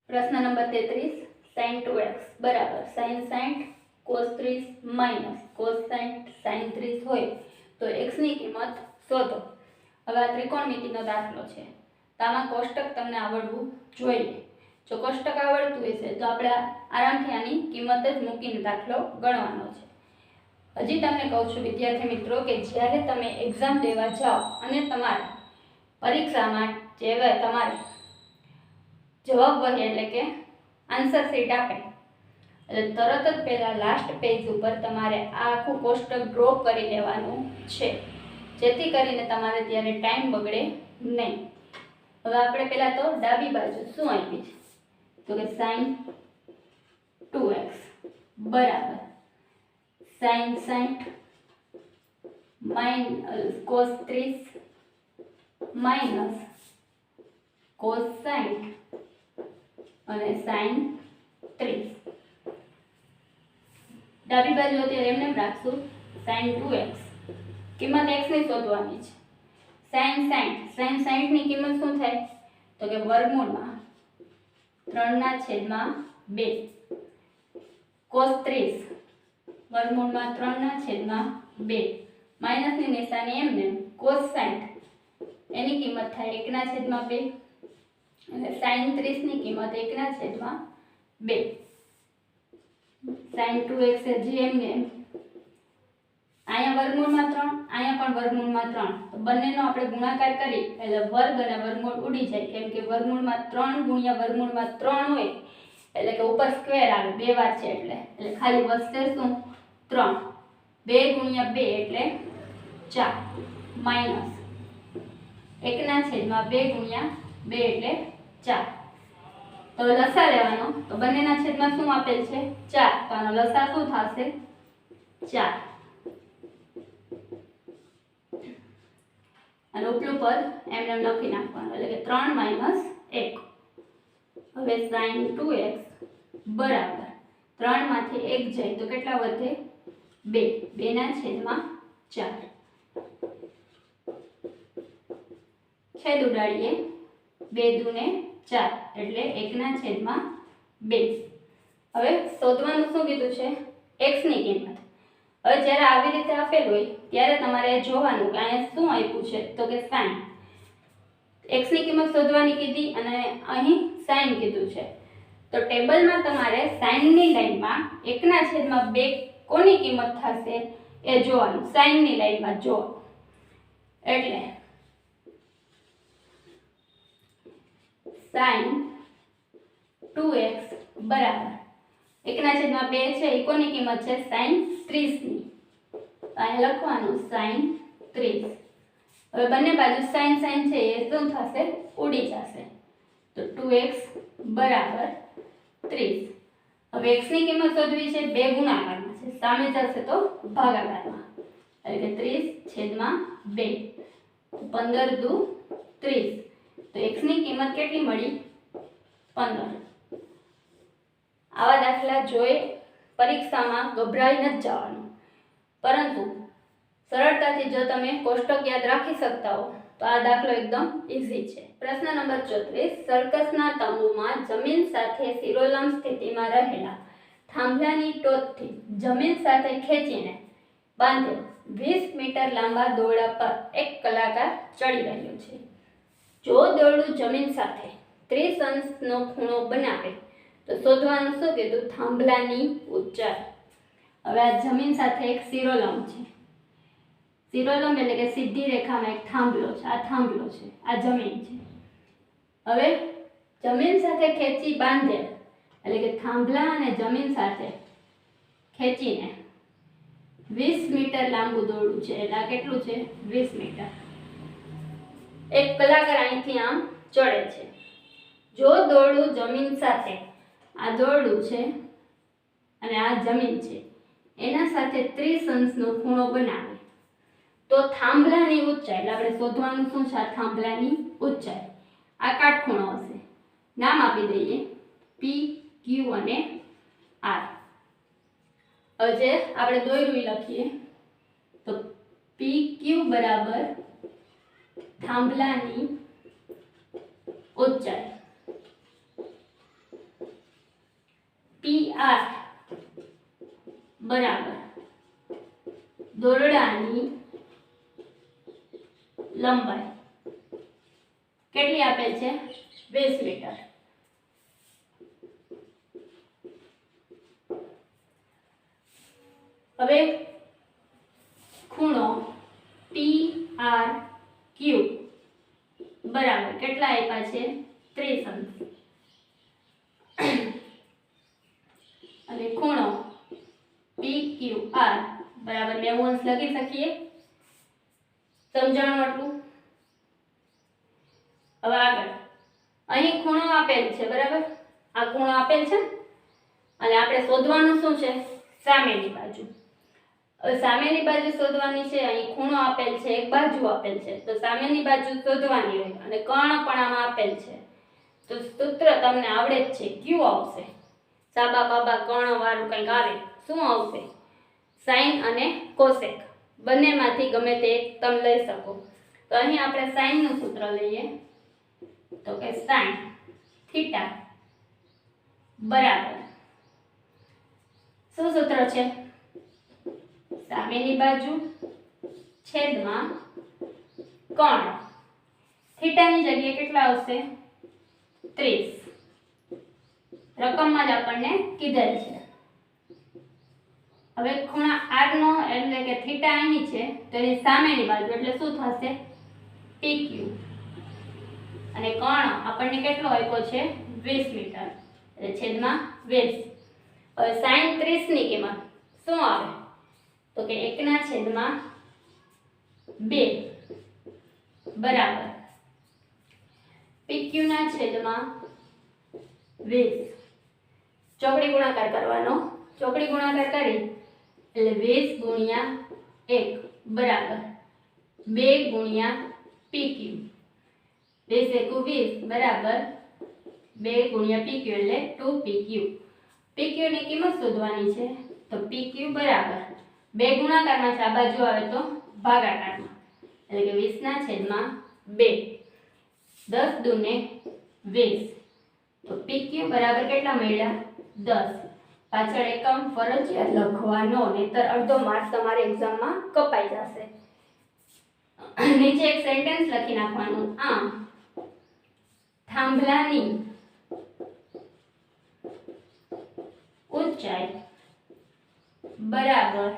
प्रश्न number 33 sin 2x बराबर sin 60 cos 30 minus cos 60 sin 30 होय तो x ની કિંમત શોધો। હવે આ ત્રિકોણમિતિનો દાખલો છે તો આમાં કોષ્ટક તમને આવડવું જોઈએ। જો કોષ્ટક આવડતું હશે તો આપણે આરામથી આની કિંમત જ મૂકીને દાખલો ગણવાનો છે। હજી તમને કહું છું વિદ્યાર્થી મિત્રો કે જ્યારે તમે એક્ઝામ દેવા જાઓ અને તમારે પરીક્ષામાં જે તમારે જવાબ વહી એટલે કે આન્સર શીટ આપે એટલે તરત જ પહેલા લાસ્ટ પેજ ઉપર તમારે આ આખું કોષ્ટક ડ્રો કરી લેવાનું છે જેથી કરીને તમારે ત્યારે ટાઈમ બગડે નહીં। હવે આપણે પહેલા તો ડાબી બાજુ શું આપી છે તો કે sin 2x બરાબર sin 60 cos 30 માઇનસ cos 60 અને sin 30। ડાબી બાજુ અત્યારે એમને રાખશું sin 2x કિંમત x ની શોધવાની છે। sin 60 ની કિંમત શું થાય તો કે વર્ગમૂળમાં 3/2 cos 30 વર્ગમૂળમાં 3/2 માઇનસ ની નિશાની એમને cos 60 એની કિંમત થાય 1/2 અને sin 30 ની કિંમત 1/2 sin 2x જે એમને અહીંયા વર્ગમૂળમાં 3 અહીંયા પણ વર્ગમૂળમાં 3 તો બંનેનો આપણે ગુણાકાર કરી એટલે વર્ગ અને વર્ગમૂળ ઉડી જાય કેમ કે વર્ગમૂળમાં 3 ગુણ્યા વર્ગમૂળમાં 3 હોય એટલે કે ઉપર સ્ક્વેર આવે બે વાર છે એટલે ખાલી વધશે શું 3 2 ગુણ્યા 2 એટલે 4 માઈનસ 1/2 ગુણ્યા 2 એટલે 4 તો લસા લેવાનો તો બંનેના છેદમાં શું આપેલ છે 4 તો આનો લસા શું થશે 4 અને ઉપલું પદ એમને લખી નાખવાનું એટલે કે 3 - 1। હવે sin 2x બરાબર 3 માંથી 1 જાય તો કેટલા વધે 2 2/4 છેદ ઉડાડીએ 2 દુને 4 એટલે 1/2। હવે શોધવાનું શું કીધું છે x ની કિંમત। હવે જ્યારે આવી રીતે આપેલ હોય ત્યારે તમારે જોવાનું કે અહીંયા શું આપ્યું છે તો કે sin x ની કિંમત શોધવાની કીધી અને અહીં sin કીધું છે તો ટેબલમાં તમારે sin ની લાઈનમાં 1/2 કોની કિંમત થશે એ જોવાનું sin ની લાઈનમાં જો એટલે sin 2x બરાબર 1/2 છે એ કોની કિંમત છે sin 30 ની અહીં લખવાનું sin 30। હવે બંને બાજુ sin છે એ શું થશે ઉડી જશે તો 2x બરાબર 30। હવે x ની કિંમત શોધવી છે બે ગુણાકારમાં છે સામે જશે તો ભાગાકારમાં એટલે કે 30/2 15 દુ 30 તો x ની કિંમત કેટલી મળી 15। આવા દાખલા જોઈ પરીક્ષામાં ગભરાઈ ન જવાનું પરંતુ સરળતાથી જો તમે કોષ્ટક યાદ રાખી શકતા હો તો આ દાખલો એકદમ ઈઝી છે। પ્રશ્ન નંબર 34 સર્કસના તંબુમાં જમીન સાથે શિરોલંબ સ્થિતિમાં રહેલા થાંભલાની ટોચથી જમીન સાથે ખેંચીને બાંધેલ 20 મીટર લાંબા દોરડા પર એક કલાકાર ચડી રહ્યો છે। જો દોરડું જમીન સાથે 30 અંશનો ખૂણો બનાવે તો શોધવાનું શું કીધું થાંભલાની ઊંચાઈ। હવે આ જમીન સાથે એક શિરોલંબ છે શિરોલંબ એટલે કે સીધી રેખામાં એક થાંભલો છે આ થાંભલો છે આ જમીન છે। હવે જમીન સાથે ખેંચી બાંધેલ એટલે કે થાંભલા અને જમીન સાથે ખેંચીને 20 મીટર લાંબુ દોરડું છે એટલે આ કેટલું છે 20 મીટર। એક કલાકાર અહીંથી આમ ચડે છે। જો દોરડું જમીન સાથે આ દોરડું છે અને આ જમીન છે એના સાથે 30 અંશનો ખૂણો બનાવે તો થાંભલાની ઊંચાઈ એટલે આપણે શોધવાનું શું છે આ થાંભલાની ઊંચાઈ આ કાટખૂણો હશે નામ આપી દઈએ P Q અને R। હવે જે આપણે દોર્યું લખીએ તો PQ બરાબર થાંભલાની ઊંચાઈ 8 બરાબર દોરડાની લંબાઈ કેટલી આપેલ છે 20 મીટર. હવે ખૂણો PRQ બરાબર કેટલા આપ્યા છે 30 અંશ અને ખૂણો PQR બરાબર 90 અંશ લખી શકીએ. સમજાણું આટલું. હવે આગળ અહીં ખૂણો આપેલ છે બરાબર, આ ખૂણો આપેલ છે અને આપણે શોધવાનું શું છે સામેની બાજુ. હવે સામેની બાજુ શોધવાની છે. અહીં ખૂણો આપેલ છે, એક બાજુ આપેલ છે, તો સામેની બાજુ શોધવાની હોય અને કર્ણ પણ આમાં આપેલ છે. તો સૂત્ર તમને આવડે જ છે, ક્યુ આવશે. સાબા બાબા કર્ણ વાળું કંઈક આવે. શું આવશે સાઈન અને કોસેક બંનેમાંથી ગમે તે એક તમે લઈ શકો. તો અહીં આપણે સાઈન નું સૂત્ર લઈએ તો કે સાઈન થીટા બરાબર શું સૂત્ર છે સામેની બાજુ છેદમાં કર્ણ. થીટાની જગ્યાએ કેટલા આવશે 30. રકમમાં જ આપણને કીધેલ છે. હવે ખૂણા r નો એટલે કે થીટા અહીં છે તો એની સામેની બાજુ એટલે શું થશે PQ અને કર્ણ આપણને કેટલો આપ્યો છે 20 મીટર એટલે છેદમાં 20. હવે sin 30 ની કિંમત શું આવે તો કે 1/2 બરાબર PQ ના છેદમાં 20. ચોકડી ગુણાકાર કરવાનો. ચોકડી ગુણાકાર કરી એટલે 20 ગુણ્યા 1 બરાબર 2 ગુણ્યા PQ. 20 × 20 બરાબર 2 ગુણ્યા PQ એટલે 2PQ. PQ ની કિંમત શોધવાની છે તો PQ બરાબર 2 ગુણાકારમાં છે, આ બાજુ આવે તો ભાગાકારમાં એટલે કે 20 ના છેદમાં 2. 10 દૂને 20 તો PQ બરાબર કેટલા મળ્યા 10. પાછળ એકમ ફરજિયાત લખવાનો, નહીતર અડધો માર્ક તમારે એક્ઝામમાં કપાઈ જશે. નીચે એક સેન્ટેન્સ લખી નાખવાનું. આમ થાંભલાની ઊંચાઈ બરાબર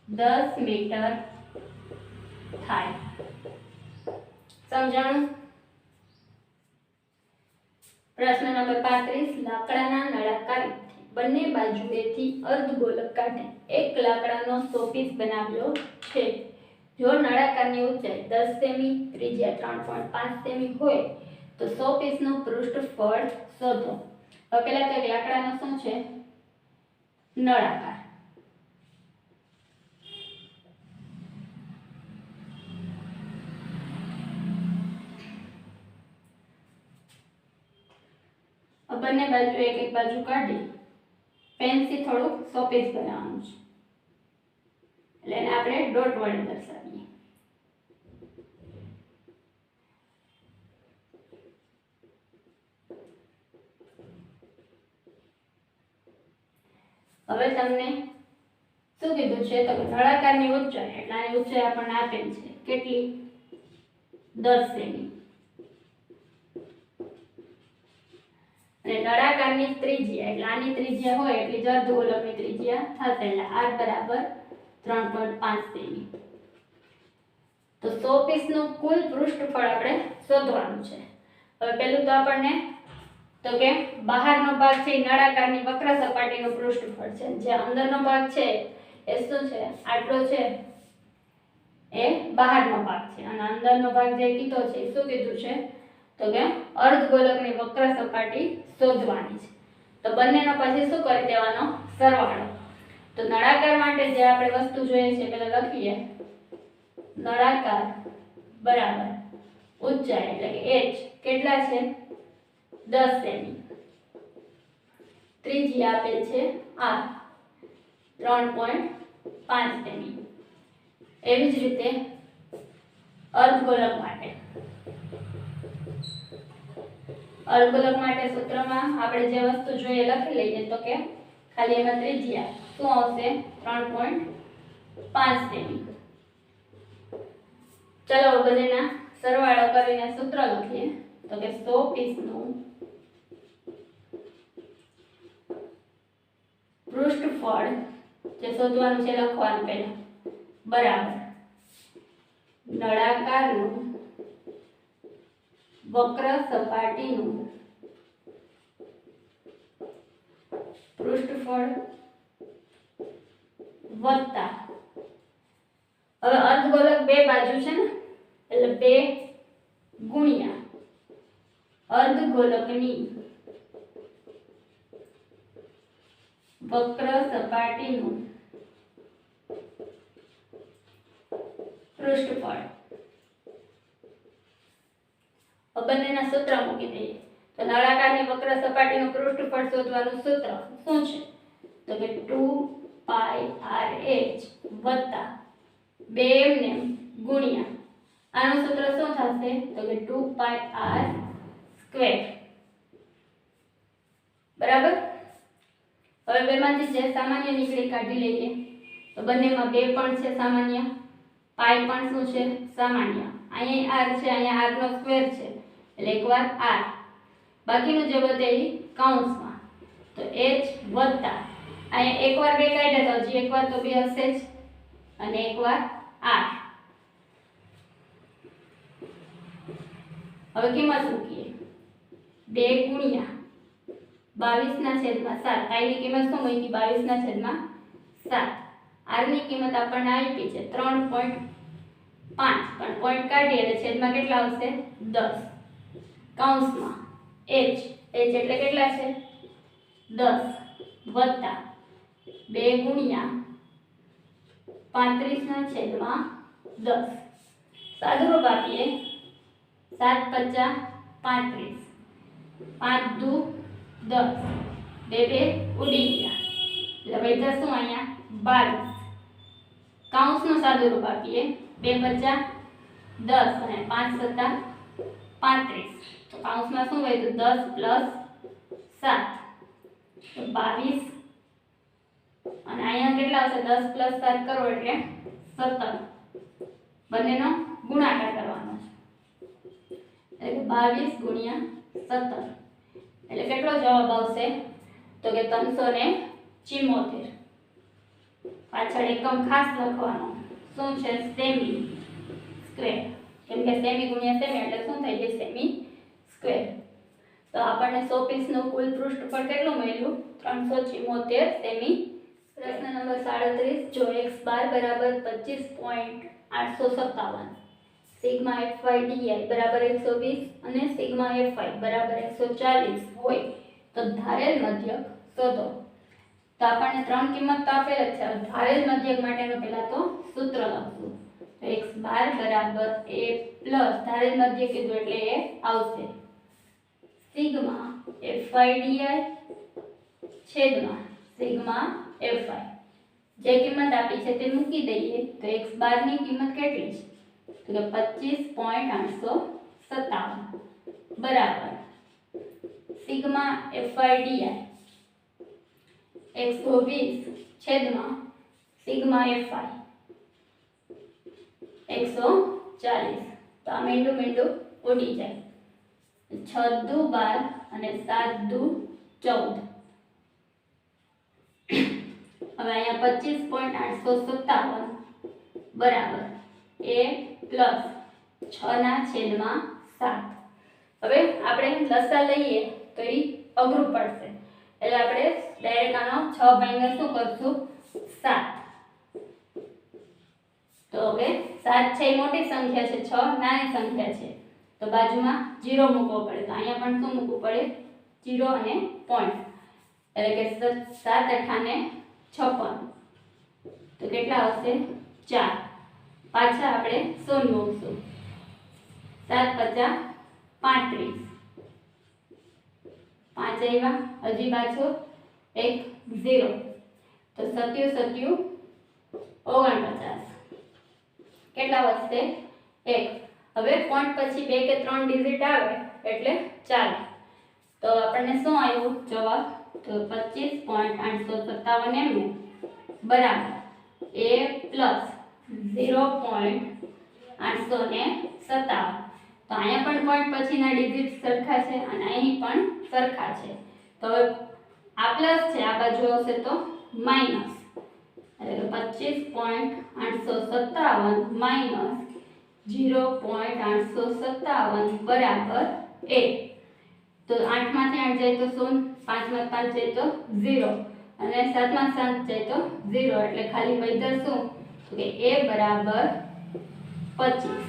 10 મીટર થાય. સમજાણું. પ્રશ્ન નંબર 35 લાકડાના નળાકાર બંને બાજુએથી અર્ધગોલક કાઢી એક લાકડાનો શોપીસ બનાવ્યો છે. જો નળાકારની ઊંચાઈ 10 સેમી, ત્રિજ્યા 3.5 સેમી હોય તો શોપીસનું પૃષ્ઠફળ શોધો. હવે પહેલા તો એક લાકડાનો શું છે નળાકાર. બંને બાજુ એક એક બાજુ કાઢી પેનથી થોડુંક શોપીસ બનાવવાનું છે એટલે એને આપણે ડોટ વડે દર્શાવીએ. હવે તમને શું કીધું છે તો નળાકારની ઊંચાઈ એટલે આની ઊંચાઈ આપણને આપેલ છે કેટલી 10 સેમી અને નળાકારની ત્રિજ્યા એટલે આની ત્રિજ્યા હોય એટલી જ અર્ધગોલકની ત્રિજ્યા થશે એટલે r બરાબર 3.5 સેમી. તો શોપીસનું કુલ પૃષ્ઠફળ આપણે શોધવાનું છે. હવે પહેલું તો આપણને તો કે બહારનો ભાગ છે નળાકારની વક્ર સપાટીનું પૃષ્ઠફળ છે. જે અંદરનો ભાગ છે એ શું છે આટલો છે એ બહારનો ભાગ છે અને અંદરનો ભાગ જે કીધો છે એ શું કીધું છે તો કે અર્ધગોલકની વક્ર સપાટી શોધવાની છે. તો બંનેનો પછી શું કરી દેવાનો સરવાળો. તો નળાકાર માટે જે આપણે વસ્તુ જોઈએ છે પહેલા લખીએ. નળાકાર બરાબર ઊંચાઈ એટલે કે h કેટલા છે 10 સેમી, ત્રિજ્યા આપેલ છે r 3.5 સેમી. એવી જ રીતે અર્ધગોલક માટે અર્ધગોલક માટે સૂત્રમાં આપણે જે વસ્તુ જોઈએ લખી લઈએ તો કે ખાલી એમાં ત્રિજ્યા શું આવશે 3.5 સેમી. ચલો બંનેના સરવાળો કરીને સૂત્ર લખીએ તો કે 100 પીસનું પૃષ્ઠફળ જે શોધવાનું છે લખવાનું પહેલા બરાબર નળાકારનું વક્ર સપાટીનું પૃષ્ઠફળ વત્તા હવે અર્ધગોલક બે બાજુ છે ને એટલે 2 ગુણ્યા અર્ધગોલકની વક્ર સપાટીનું પૃષ્ઠફળ. બંનેના સૂત્ર મૂકી દઈએ તો નળાકારની વક્ર સપાટીનું પૃષ્ઠફળ શોધવાનું સૂત્ર શું છે તો કે 2πrh વત્તા 2 ગુણ્યા આનું સૂત્ર શું થશે તો કે 2πr સ્ક્વેર. બરાબર. હવે બેમાંથી જે સામાન્ય નીકળી કાઢી લઈએ તો બંનેમાં 2 પણ છે સામાન્ય, પાઈ પણ શું છે સામાન્ય. અહીંયા r છે, અહીંયા r નો સ્ક્વેર છે એટલે એકવાર r, બાકીનું જે વધે એ કૌંસમાં તો h વત્તા અહીંયા એકવાર 2 કાઢ્યા તો હજી એકવાર તો 2 હશે જ અને એકવાર r. હવે કિંમત મૂકીએ 2 ગુણ્યા 22/7. કાઈની કિંમત શું મૂકી 22/7. r ની કિંમત આપણને આપી છે 3.5 પણ પોઈન્ટ કાઢીએ એટલે છેદમાં કેટલા આવશે 10 કૌંસમાં h એટલે કેટલા છે 10 વત્તા 2 ગુણ્યા 35/10. સાદુરૂપ આપીએ 7 × 5 35, 5 દુ 10, 2 ઉડી ગયા એટલે વધ્યા શું અહીંયા 22. કૌંસનું સાદુરૂપ આપીએ 2 × 10 અને 5 × 35 તો કૌંસમાં શું વધ્યું 10 + 7 તો 22 અને અહીંયા કેટલા આવશે 10 + 7 કરો એટલે 17. બંનેનો ગુણાકાર કરવાનો છે એટલે 22 × 17 એટલે કેટલો જવાબ આવશે તો કે 374. પાછળ એકમ ખાસ લખવાનો શું છે સેમી સ્ક્વેર, કેમ કે સેમી ગુણ્યા સેમી એટલે શું થઈ જાય સેમી સ્ક્વેર. તો આપણને 100 પીસનું કુલ પૃષ્ઠફળ કેટલું મળ્યું 374 સેમી. પ્રશ્ન નંબર 37 જો x બાર બરાબર 25.857 સિગ્મા fy di બરાબર 120 અને સિગ્મા fy બરાબર 140 હોય તો ધારેલ મધ્યક શોધો. તો આપણને 3 કિંમત તો આપેલ જ છે. ધારેલ મધ્યક માટેનું પહેલા તો સૂત્ર લખશું તો x બાર બરાબર a પ્લસ ધારેલ મધ્યક કીધું એટલે એ આવશે સિગ્મા fy di છેદમાં સિગ્મા fy. જે કિંમત આપી છે તે મૂકી દઈએ તો x બાર ની કિંમત કેટલી છે તો કે 25.857 બરાબર સિગ્મા fy di 120 છેદમાં સિગ્મા fy 140. તો આ મીંડું ઉડી જાય 6 દુ 12 અને 7 દુ 14. હવે અહીંયા 25.857 બરાબર a પ્લસ 6/7. હવે આપણે લસા લઈએ તો એ અઘરું પડશે એટલે આપણે ડાયરેક્ટ આનો 6 ભાગ્યા શું કરશું 7. તો હવે 7 છે એ મોટી સંખ્યા છે, 6 નાની સંખ્યા છે તો બાજુમાં 0 મૂકવો પડે. તો અહીંયા પણ શું મૂકવું પડે 0 અને પોઈન્ટ એટલે કે 7 × 8 = 56 તો કેટલા આવશે 4. પાછા આપણે 0 મૂકશું 7 × 5 = 35 5 આવ્યા હજી પાછો 1 0 તો 7 49 કેટલા વધશે 1. હવે પોઈન્ટ પછી 2 કે 3 ડિજિટ આવે એટલે ચાલે તો આપણને શું આવ્યું જવાબ? તો 25.857 mm બરાબર a પ્લસ 0.857. તો અહીંયા પણ પોઈન્ટ પછીના ડિજિટ સરખા છે અને અહીં પણ સરખા છે. તો હવે આ પ્લસ છે, આ બાજુ આવશે તો માઇનસ, એટલે 25.857 માઇનસ 0.857 બરાબર a. તો 8 માંથી 8 જાય તો 0, 5 માંથી 5 જાય તો 0 અને 7 માંથી 7 જાય તો 0, એટલે ખાલી વધ્યા શું? તો કે a બરાબર 25.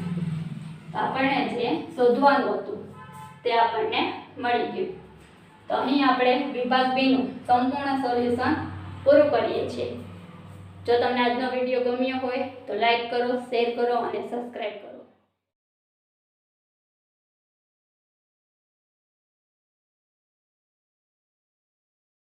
તો આપણને જે શોધવાનું હતું તે આપણને મળી ગયું. તો અહીં આપણે વિભાગ B નું સંપૂર્ણ સોલ્યુશન પૂરું કરીએ છીએ. જો તમને આજનો વિડીયો ગમ્યો હોય તો લાઈક કરો, શેર કરો અને સબસ્ક્રાઇબ કરો.